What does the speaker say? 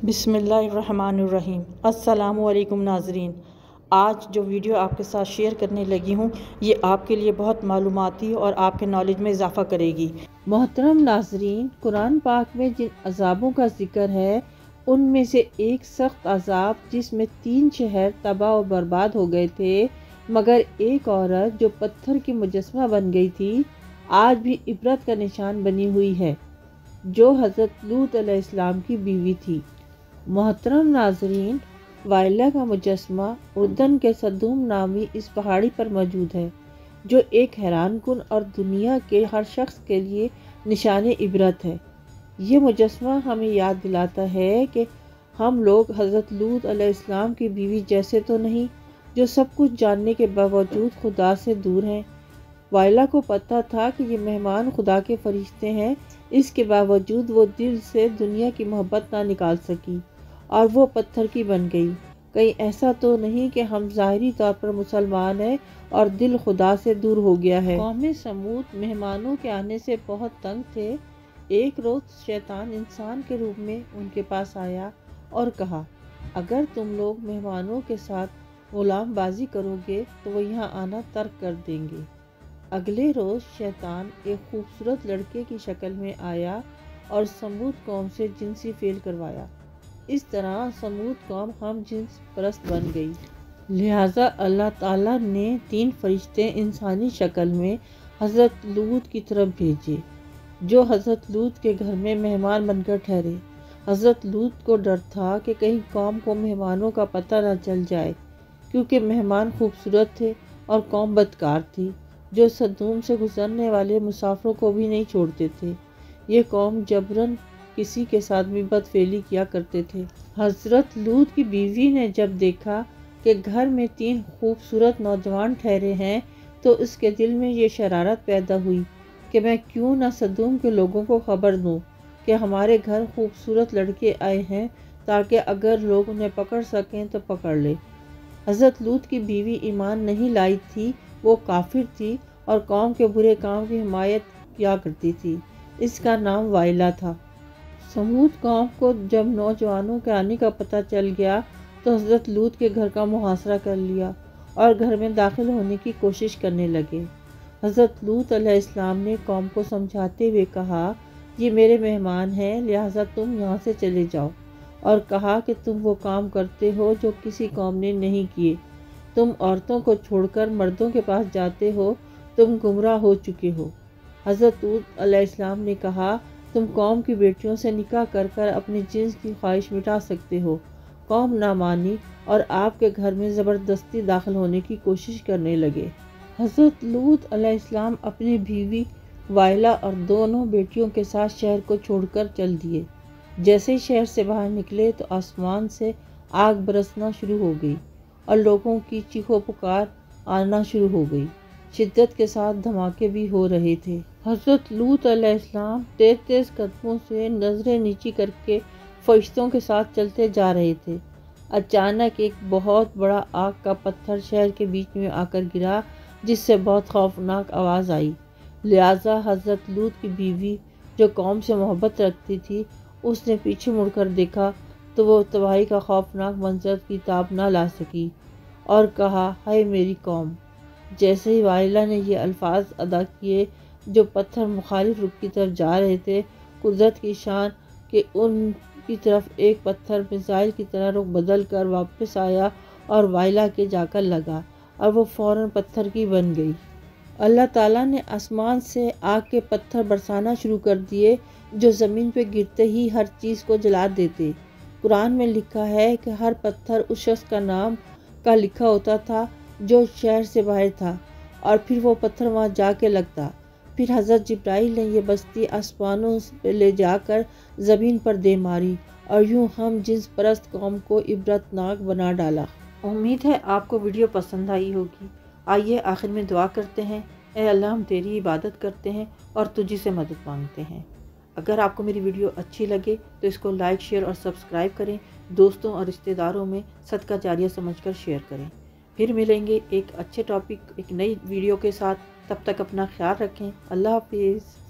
بسم اللہ الرحمن الرحیم۔ السلام علیکم ناظرین، آج جو ویڈیو آپ کے ساتھ شیئر کرنے لگی ہوں یہ آپ کے لیے بہت معلوماتی اور آپ کے نالج میں اضافہ کرے گی۔ محترم ناظرین، قرآن پاک میں جن عذابوں کا ذکر ہے ان میں سے ایک سخت عذاب جس میں 3 شہر تباہ و برباد ہو گئے تھے، مگر ایک عورت جو پتھر کی مجسمہ بن گئی تھی آج بھی عبرت کا نشان بنی ہوئی ہے، جو حضرت لوط علیہ السلام کی بیوی تھی۔ محترم ناظرین، وائلہ کا مجسمہ اردن کے صدوم نامی اس پہاڑی پر موجود ہے، جو ایک حیران کن اور دنیا کے ہر شخص کے لیے نشان عبرت ہے۔ یہ مجسمہ ہمیں یاد دلاتا ہے کہ ہم لوگ حضرت لوط علیہ السلام کی بیوی جیسے تو نہیں، جو سب کچھ جاننے کے باوجود خدا سے دور ہیں۔ وائلہ کو پتہ تھا کہ یہ مہمان خدا کے فرشتے ہیں، اس کے باوجود وہ دل سے دنیا کی محبت نہ نکال سکی اور وہ پتھر کی بن گئی۔ کہیں ایسا تو نہیں کہ ہم ظاہری طور پر مسلمان ہیں اور دل خدا سے دور ہو گیا ہے۔ قوم سمود مہمانوں کے آنے سے بہت تنگ تھے۔ ایک روز شیطان انسان کے روپ میں ان کے پاس آیا اور کہا، اگر تم لوگ مہمانوں کے ساتھ غلام بازی کرو گے تو وہ یہاں آنا ترک کر دیں گے۔ اگلے روز شیطان ایک خوبصورت لڑکے کی شکل میں آیا اور سمود قوم سے جنسی فعل کروایا۔ اس طرح سمود قوم ہم جنس پرست بن گئی۔ لہٰذا اللہ تعالیٰ نے 3 فرشتے انسانی شکل میں حضرت لوط کی طرف بھیجے، جو حضرت لوط کے گھر میں مہمان بن کر ٹھہرے۔ حضرت لوط کو ڈر تھا کہ کہیں قوم کو مہمانوں کا پتہ نہ چل جائے، کیونکہ مہمان خوبصورت تھے اور قوم بدکار تھی، جو صدوم سے گزرنے والے مسافروں کو بھی نہیں چھوڑتے تھے۔ یہ قوم جبراً کسی کے ساتھ بھی بدفعلی کیا کرتے تھے۔ حضرت لوط کی بیوی نے جب دیکھا کہ گھر میں 3 خوبصورت نوجوان ٹھہرے ہیں تو اس کے دل میں یہ شرارت پیدا ہوئی کہ میں کیوں نہ صدوم کے لوگوں کو خبر دوں کہ ہمارے گھر خوبصورت لڑکے آئے ہیں، تاکہ اگر لوگ انہیں پکڑ سکیں تو پکڑ لیں۔ حضرت لوط کی بیوی ایمان نہیں لائی تھی، وہ کافر تھی اور قوم کے برے کام کی حمایت کیا کرتی تھی۔ اس کا نام وائلہ تھا۔ سمود قوم کو جب نوجوانوں کے آنے کا پتہ چل گیا تو حضرت لوط کے گھر کا محاصرہ کر لیا اور گھر میں داخل ہونے کی کوشش کرنے لگے۔ حضرت لوط علیہ السلام نے قوم کو سمجھاتے ہوئے کہا، یہ میرے مہمان ہیں، لہٰذا تم یہاں سے چلے جاؤ، اور کہا کہ تم وہ کام کرتے ہو جو کسی قوم نے نہیں کیے۔ تم عورتوں کو چھوڑ کر مردوں کے پاس جاتے ہو، تم گمراہ ہو چکے ہو۔ حضرت لوط علیہ السلام نے کہا، تم قوم کی بیٹیوں سے نکاح کر کر اپنی جنس کی خواہش مٹا سکتے ہو۔ قوم نہ مانی اور آپ کے گھر میں زبردستی داخل ہونے کی کوشش کرنے لگے۔ حضرت لوط علیہ السلام اپنی بیوی وائلہ اور دونوں بیٹیوں کے ساتھ شہر کو چھوڑ کر چل دیے۔ جیسے ہی شہر سے باہر نکلے تو آسمان سے آگ برسنا شروع ہو گئی اور لوگوں کی چیخ و پکار آنا شروع ہو گئی۔ شدت کے ساتھ دھماکے بھی ہو رہے تھے۔ حضرت لوط علیہ السلام تیز تیز قدموں سے نظریں نیچی کر کے فرشتوں کے ساتھ چلتے جا رہے تھے۔ اچانک ایک بہت بڑا آگ کا پتھر شہر کے بیچ میں آ کر گرا، جس سے بہت خوفناک آواز آئی۔ لہٰذا حضرت لوط کی بیوی، جو قوم سے محبت رکھتی تھی، اس نے پیچھے مڑ کر دیکھا تو وہ تباہی کا خوفناک منظر کی تاب نہ لا سکی اور کہا، ہائے میری قوم! جیسے ہی وائلہ نے یہ الفاظ ادا کیے، جو پتھر مخالف رخ کی طرف جا رہے تھے، قدرت کی شان کہ ان کی طرف ایک پتھر میزائل کی طرح رخ بدل کر واپس آیا اور وائلہ کے جا کر لگا اور وہ فوراً پتھر کی بن گئی۔ اللہ تعالیٰ نے آسمان سے آگ کے پتھر برسانا شروع کر دیے، جو زمین پہ گرتے ہی ہر چیز کو جلا دیتے۔ قرآن میں لکھا ہے کہ ہر پتھر اس شخص کا نام کا لکھا ہوتا تھا جو شہر سے باہر تھا، اور پھر وہ پتھر وہاں جا کے لگتا۔ پھر حضرت جبرائیل نے یہ بستی آسمانوں پہ لے جا کر زمین پر دے ماری اور یوں ہم جنس پرست قوم کو عبرتناک بنا ڈالا۔ امید ہے آپ کو ویڈیو پسند آئی ہوگی۔ آئیے آخر میں دعا کرتے ہیں۔ اے اللہ، ہم تیری عبادت کرتے ہیں اور تجھی سے مدد مانگتے ہیں۔ اگر آپ کو میری ویڈیو اچھی لگے تو اس کو لائک، شیئر اور سبسکرائب کریں۔ دوستوں اور رشتہ داروں میں صدقہ جاریہ سمجھ کر شیئر کریں۔ پھر ملیں گے ایک اچھے ٹاپک، ایک نئی ویڈیو کے ساتھ۔ تب تک اپنا خیال رکھیں۔ اللہ حافظ۔